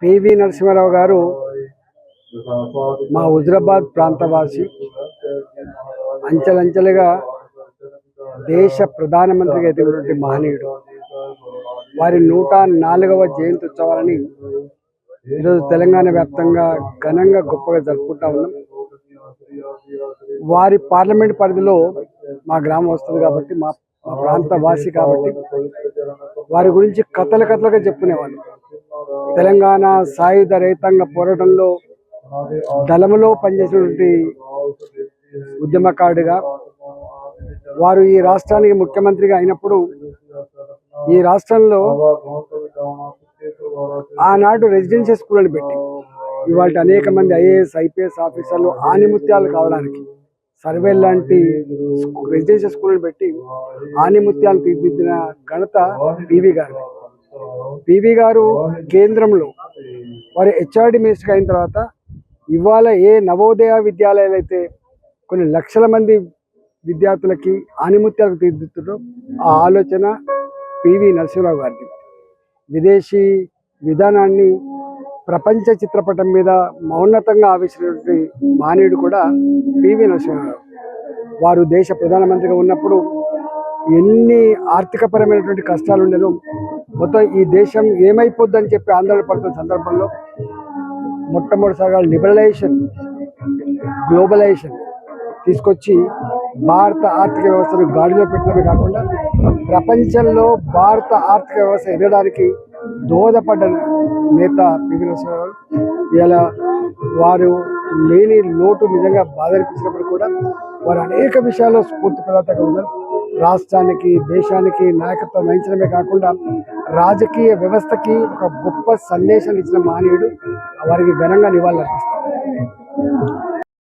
PV Narasimha Rao గారు మా హుజరాబాద్ ప్రాంతవాసి. అంచెలంచెలుగా దేశ ప్రధానమంత్రిగా ఎదిగినటువంటి మహనీయుడు. వారి 104వ జయంతి ఉత్సవాలని ఈరోజు తెలంగాణ వ్యాప్తంగా ఘనంగా గొప్పగా జరుపుకుంటా ఉన్నాం. వారి పార్లమెంట్ పరిధిలో మా గ్రామం వస్తుంది కాబట్టి, మా ప్రాంత వాసి కాబట్టి వారి గురించి కథలుగా చెప్పుకునేవాళ్ళు. తెలంగాణ సాయుధ రైతాంగ పోరాటంలో దళములో పనిచేసినటువంటి ఉద్యమకారుడిగా వారు ఈ రాష్ట్రానికి ముఖ్యమంత్రిగా అయినప్పుడు ఈ రాష్ట్రంలో ఆనాడు రెసిడెన్షియల్ స్కూళ్ళని పెట్టి ఇవాళ అనేక మంది ఐఏఎస్ ఐపీఎస్ ఆఫీసర్లు ఆనిముత్యాలు కావడానికి సర్వే లాంటి రెసిడెన్షియల్ స్కూళ్ళని పెట్టి ఆనిముత్యాలు తీర్చిదిద్దిన ఘనత పివి గారు. పివి గారు కేంద్రంలో వారి హెచ్ఆర్డి మినిస్టర్ అయిన తర్వాత ఇవాళ ఏ నవోదయ విద్యాలయాలు అయితే కొన్ని లక్షల మంది విద్యార్థులకి ఆనిముత్యాలకు తీర్చిదిద్దుతారో ఆ ఆలోచన పివి నరసింహారావు గారిది. విదేశీ విధానాన్ని ప్రపంచ చిత్రపటం మీద మౌన్నతంగా ఆవిష్కరించినటువంటి మానవుడు కూడా పివి నరసింహారావు. వారు దేశ ప్రధానమంత్రిగా ఉన్నప్పుడు ఎన్ని ఆర్థికపరమైనటువంటి కష్టాలు ఉండేనో, మొత్తం ఈ దేశం ఏమైపోద్దని చెప్పి ఆందోళన పడుతున్న సందర్భంలో మొట్టమొదటిసారిగా లిబరలైజేషన్ గ్లోబలైజేషన్ తీసుకొచ్చి భారత ఆర్థిక వ్యవస్థను గాడిలో పెట్టడమే కాకుండా ప్రపంచంలో భారత ఆర్థిక వ్యవస్థ ఎదగడానికి దోహదపడ్డ నేత పివి నరసింహారావు. ఇలా వారు లేని లోటు నిజంగా బాధనిపించినప్పుడు కూడా వారు అనేక విషయాల్లో స్ఫూర్తి ప్రదాతగా ఉన్నారు. రాష్ట్రానికి దేశానికి నాయకత్వం వహించడమే కాకుండా రాజకీయ వ్యవస్థకి ఒక గొప్ప సందేశాన్ని ఇచ్చిన మహనీయుడు. వారికి ఘనంగా నివాళులర్పిస్తారు.